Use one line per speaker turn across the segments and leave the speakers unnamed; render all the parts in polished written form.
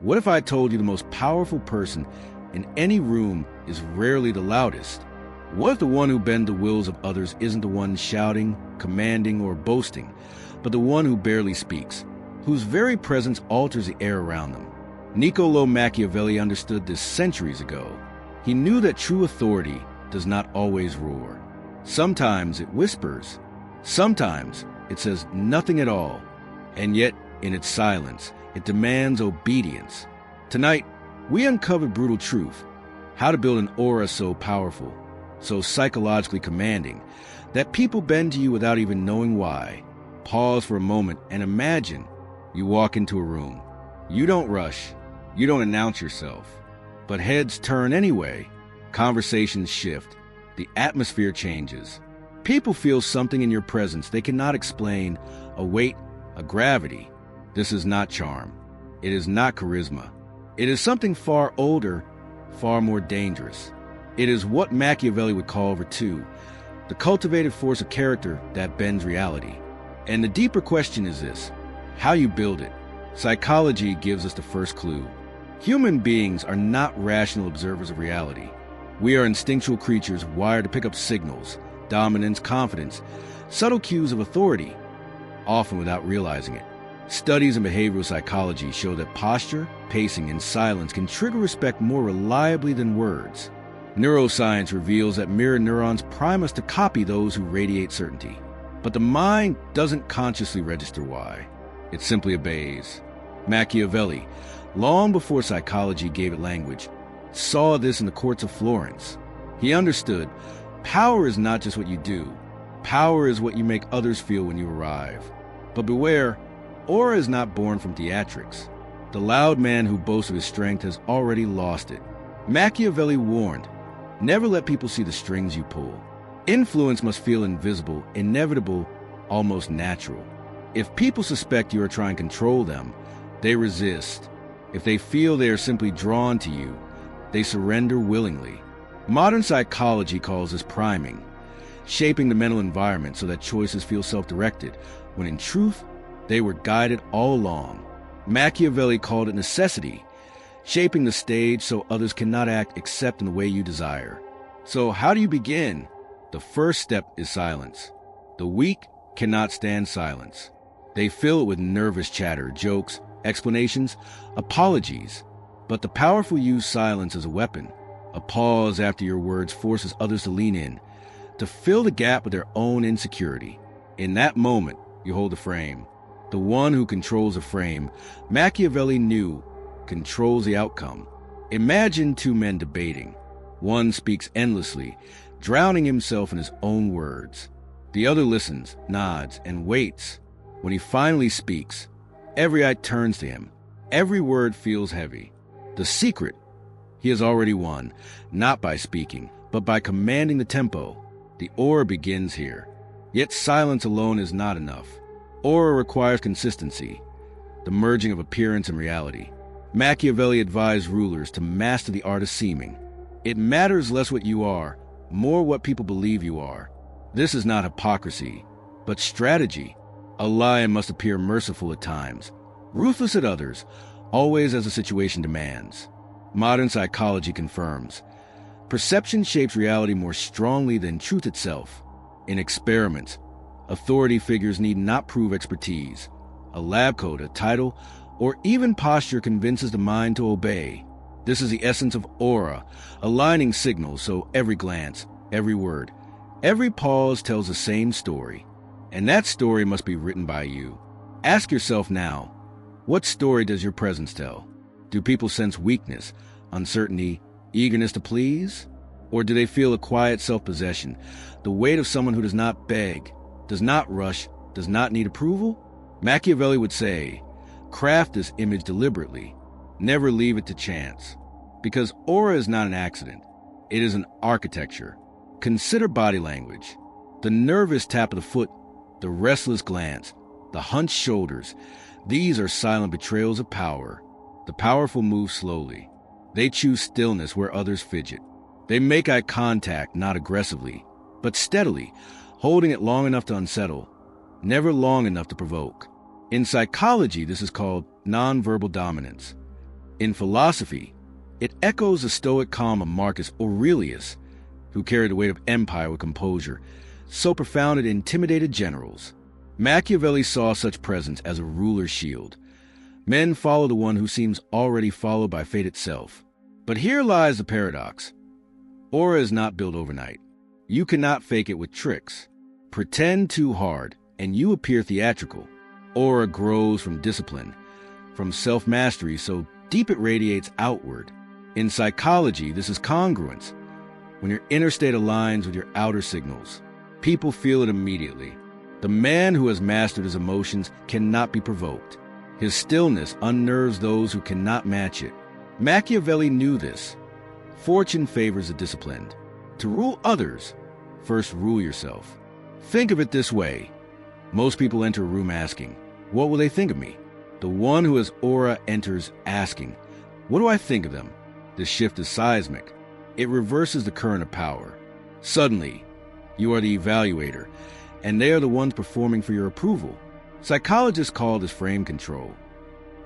What if I told you the most powerful person in any room is rarely the loudest? What if the one who bends the wills of others isn't the one shouting, commanding, or boasting, but the one who barely speaks, whose very presence alters the air around them? Niccolò Machiavelli understood this centuries ago. He knew that true authority does not always roar. Sometimes it whispers. Sometimes it says nothing at all. And yet, in its silence, it demands obedience. Tonight, we uncovered brutal truth, how to build an aura so powerful, so psychologically commanding, that people bend to you without even knowing why. Pause for a moment and imagine you walk into a room. You don't rush. You don't announce yourself. But heads turn anyway. Conversations shift. The atmosphere changes. People feel something in your presence they cannot explain, a weight, a gravity. This is not charm. It is not charisma. It is something far older, far more dangerous. It is what Machiavelli would call virtù, the cultivated force of character that bends reality. And the deeper question is this: how you build it. Psychology gives us the first clue. Human beings are not rational observers of reality. We are instinctual creatures wired to pick up signals, dominance, confidence, subtle cues of authority, often without realizing it. Studies in behavioral psychology show that posture, pacing, and silence can trigger respect more reliably than words. Neuroscience reveals that mirror neurons prime us to copy those who radiate certainty. But the mind doesn't consciously register why. It simply obeys. Machiavelli, long before psychology gave it language, saw this in the courts of Florence. He understood power is not just what you do. Power is what you make others feel when you arrive. But beware, aura is not born from theatrics. The loud man who boasts of his strength has already lost it. Machiavelli warned, never let people see the strings you pull. Influence must feel invisible, inevitable, almost natural. If people suspect you are trying to control them, they resist. If they feel they are simply drawn to you, they surrender willingly. Modern psychology calls this priming, shaping the mental environment so that choices feel self-directed, when in truth, they were guided all along. Machiavelli called it necessity, shaping the stage so others cannot act except in the way you desire. So how do you begin? The first step is silence. The weak cannot stand silence. They fill it with nervous chatter, jokes, explanations, apologies. But the powerful use silence as a weapon. A pause after your words forces others to lean in, to fill the gap with their own insecurity. In that moment, you hold the frame. The one who controls the frame, Machiavelli knew, controls the outcome. Imagine two men debating. One speaks endlessly, drowning himself in his own words. The other listens, nods, and waits. When he finally speaks, every eye turns to him. Every word feels heavy. The secret: he has already won, not by speaking, but by commanding the tempo. The aura begins here. Yet silence alone is not enough. Aura requires consistency, the merging of appearance and reality. Machiavelli advised rulers to master the art of seeming. It matters less what you are, more what people believe you are. This is not hypocrisy, but strategy. A lion must appear merciful at times, ruthless at others, always as the situation demands. Modern psychology confirms perception shapes reality more strongly than truth itself. In experiments, authority figures need not prove expertise. A lab coat, a title, or even posture convinces the mind to obey. This is the essence of aura, aligning signals so every glance, every word, every pause tells the same story. And that story must be written by you. Ask yourself now, what story does your presence tell? Do people sense weakness, uncertainty, eagerness to please? Or do they feel a quiet self-possession, the weight of someone who does not beg, does not rush, does not need approval? Machiavelli would say, craft this image deliberately. Never leave it to chance. Because aura is not an accident. It is an architecture. Consider body language. The nervous tap of the foot, the restless glance, the hunched shoulders. These are silent betrayals of power. The powerful move slowly. They choose stillness where others fidget. They make eye contact, not aggressively, but steadily, holding it long enough to unsettle, never long enough to provoke. In psychology, this is called nonverbal dominance. In philosophy, it echoes the stoic calm of Marcus Aurelius, who carried the weight of empire with composure, so profound it intimidated generals. Machiavelli saw such presence as a ruler's shield. Men follow the one who seems already followed by fate itself. But here lies the paradox. Aura is not built overnight. You cannot fake it with tricks. Pretend too hard, and you appear theatrical. Aura grows from discipline, from self-mastery, so deep it radiates outward. In psychology, this is congruence. When your inner state aligns with your outer signals, people feel it immediately. The man who has mastered his emotions cannot be provoked. His stillness unnerves those who cannot match it. Machiavelli knew this. Fortune favors the disciplined. To rule others, first rule yourself. Think of it this way. Most people enter a room asking, "What will they think of me?" The one who has aura enters asking, "What do I think of them?" This shift is seismic. It reverses the current of power. Suddenly, you are the evaluator, and they are the ones performing for your approval. Psychologists call this frame control.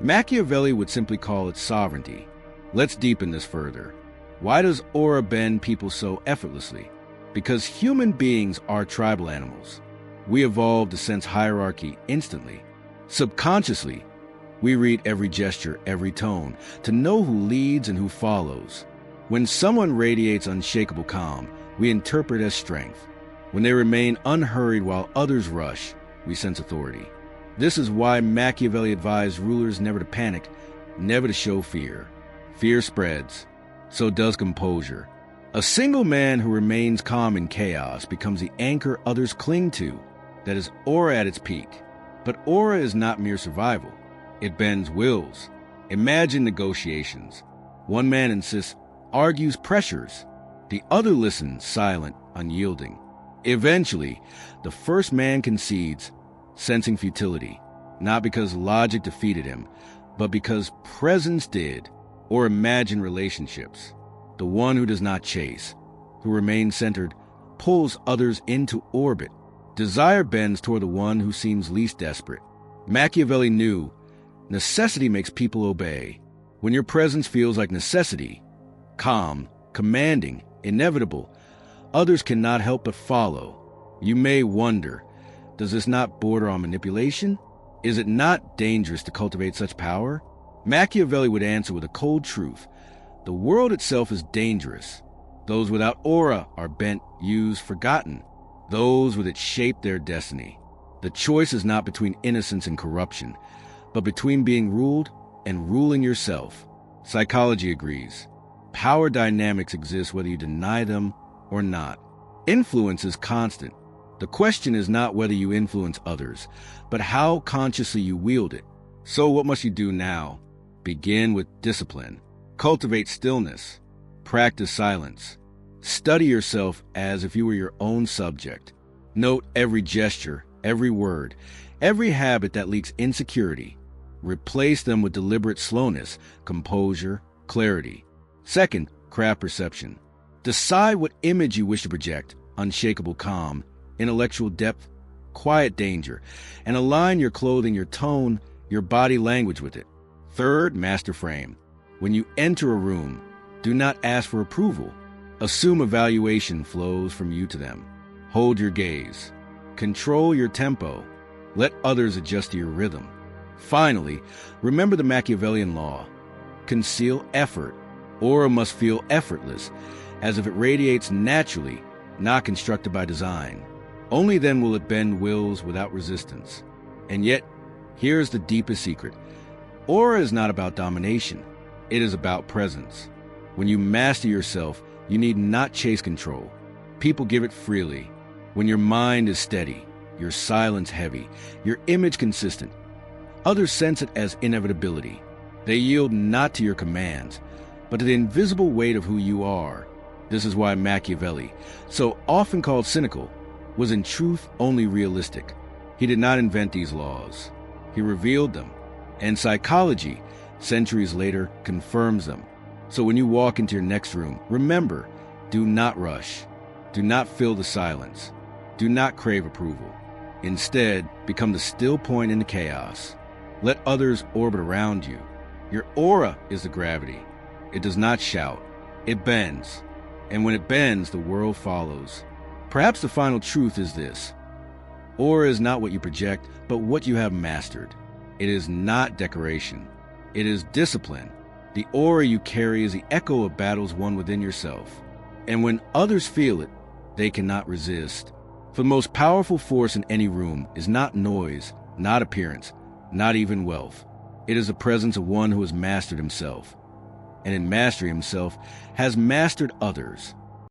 Machiavelli would simply call it sovereignty. Let's deepen this further. Why does aura bend people so effortlessly? Because human beings are tribal animals. We evolved to sense hierarchy instantly. Subconsciously, we read every gesture, every tone, to know who leads and who follows. When someone radiates unshakable calm, we interpret as strength. When they remain unhurried while others rush, we sense authority. This is why Machiavelli advised rulers never to panic, never to show fear. Fear spreads, so does composure. A single man who remains calm in chaos becomes the anchor others cling to. That is aura at its peak. But aura is not mere survival. It bends wills. Imagine negotiations. One man insists, argues, pressures. The other listens, silent, unyielding. Eventually, the first man concedes, sensing futility, not because logic defeated him, but because presence did. Or imagine relationships. The one who does not chase, who remains centered, pulls others into orbit. Desire bends toward the one who seems least desperate. Machiavelli knew necessity makes people obey. When your presence feels like necessity, calm, commanding, inevitable, others cannot help but follow. You may wonder, does this not border on manipulation? Is it not dangerous to cultivate such power? Machiavelli would answer with a cold truth. The world itself is dangerous. Those without aura are bent, used, forgotten. Those with it shape their destiny. The choice is not between innocence and corruption, but between being ruled and ruling yourself. Psychology agrees. Power dynamics exist whether you deny them or not. Influence is constant. The question is not whether you influence others, but how consciously you wield it. So what must you do now? Begin with discipline. Cultivate stillness. Practice silence. Study yourself as if you were your own subject. Note every gesture, every word, every habit that leaks insecurity. Replace them with deliberate slowness, composure, clarity. Second, craft perception. Decide what image you wish to project: unshakable calm, intellectual depth, quiet danger, and align your clothing, your tone, your body language with it. Third, master frame. When you enter a room, do not ask for approval. Assume evaluation flows from you to them. Hold your gaze. Control your tempo. Let others adjust to your rhythm. Finally, remember the Machiavellian law. Conceal effort. Aura must feel effortless, as if it radiates naturally, not constructed by design. Only then will it bend wills without resistance. And yet, here's the deepest secret. Aura is not about domination. It is about presence. When you master yourself, you need not chase control. People give it freely. When your mind is steady, your silence heavy, your image consistent, others sense it as inevitability. They yield not to your commands, but to the invisible weight of who you are. This is why Machiavelli, so often called cynical, was in truth only realistic. He did not invent these laws. He revealed them. And psychology, centuries later, confirms them. So when you walk into your next room, remember, do not rush. Do not fill the silence. Do not crave approval. Instead, become the still point in the chaos. Let others orbit around you. Your aura is the gravity. It does not shout. It bends. And when it bends, the world follows. Perhaps the final truth is this. Aura is not what you project, but what you have mastered. It is not decoration. It is discipline. The aura you carry is the echo of battles won within yourself. And when others feel it, they cannot resist. For the most powerful force in any room is not noise, not appearance, not even wealth. It is the presence of one who has mastered himself, and in mastering himself has mastered others.